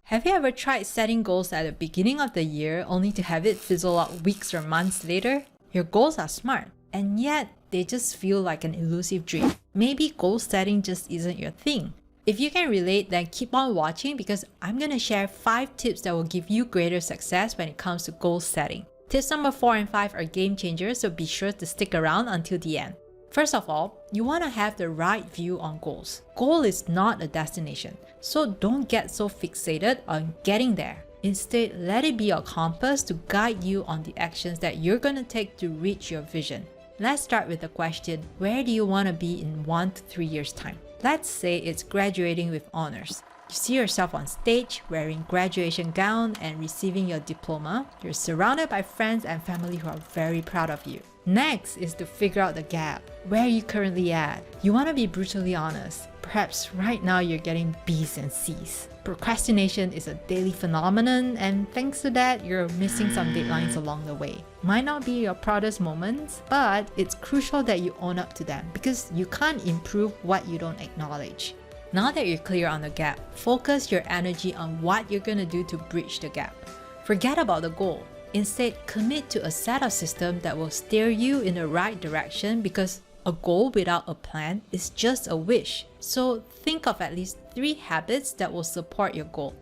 Have you ever tried setting goals at the beginning of the year only to have it fizzle out weeks or months later? Your goals are smart, and yet they just feel like an elusive dream. Maybe goal setting just isn't your thing. If you can relate, then keep on watching because I'm going to share 5 tips that will give you greater success when it comes to goal setting. Tips number 4 and 5 are game changers, so be sure to stick around until the end. First of all, you want to have the right view on goals. Goal is not a destination, so don't get so fixated on getting there. Instead, let it be a compass to guide you on the actions that you're going to take to reach your vision. Let's start with the question, where do you want to be in 1 to 3 years' time? Let's say it's graduating with honors. You see yourself on stage, wearing graduation gown and receiving your diploma. You're surrounded by friends and family who are very proud of you. Next is to figure out the gap. Where are you currently at? You want to be brutally honest. Perhaps right now you're getting B's and C's. Procrastination is a daily phenomenon, and thanks to that, you're missing some deadlines along the way. Might not be your proudest moments, but it's crucial that you own up to them because you can't improve what you don't acknowledge. Now that you're clear on the gap, focus your energy on what you're going to do to bridge the gap. Forget about the goal. Instead, commit to a set of systems that will steer you in the right direction because a goal without a plan is just a wish. So think of at least 3 habits that will support your goal.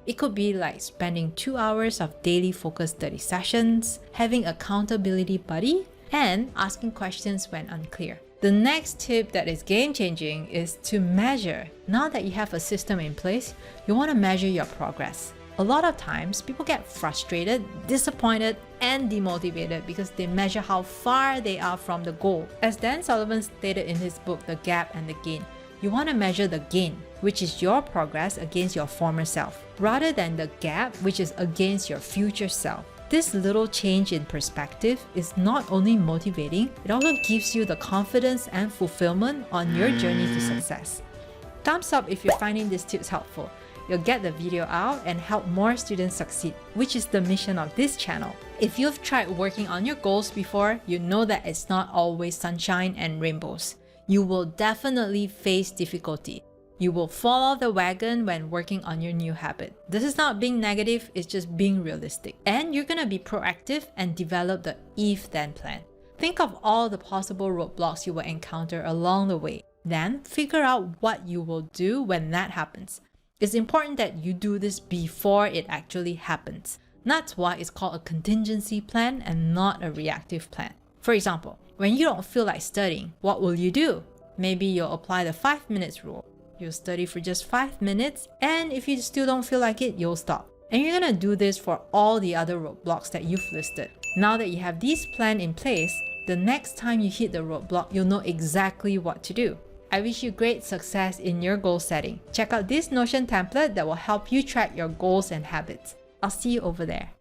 It could be like spending 2 hours of daily focused study sessions, having accountability buddy, and asking questions when unclear. The next tip that is game-changing is to measure. Now that you have a system in place, you want to measure your progress. A lot of times, people get frustrated, disappointed, and demotivated because they measure how far they are from the goal. As Dan Sullivan stated in his book, The Gap and the Gain, you want to measure the gain, which is your progress against your former self, rather than the gap, which is against your future self. This little change in perspective is not only motivating, it also gives you the confidence and fulfillment on your journey to success. Thumbs up if you're finding these tips helpful. You'll get the video out and help more students succeed, which is the mission of this channel. If you've tried working on your goals before, you know that it's not always sunshine and rainbows. You will definitely face difficulty. You will fall off the wagon when working on your new habit. This is not being negative, it's just being realistic. And you're gonna be proactive and develop the if-then plan. Think of all the possible roadblocks you will encounter along the way. Then figure out what you will do when that happens. It's important that you do this before it actually happens. That's why it's called a contingency plan and not a reactive plan. For example, when you don't feel like studying, what will you do? Maybe you'll apply the 5 minutes rule. You'll study for just 5 minutes, and if you still don't feel like it, you'll stop. And you're gonna do this for all the other roadblocks that you've listed. Now that you have these plans in place, the next time you hit the roadblock, you'll know exactly what to do. I wish you great success in your goal setting. Check out this Notion template that will help you track your goals and habits. I'll see you over there.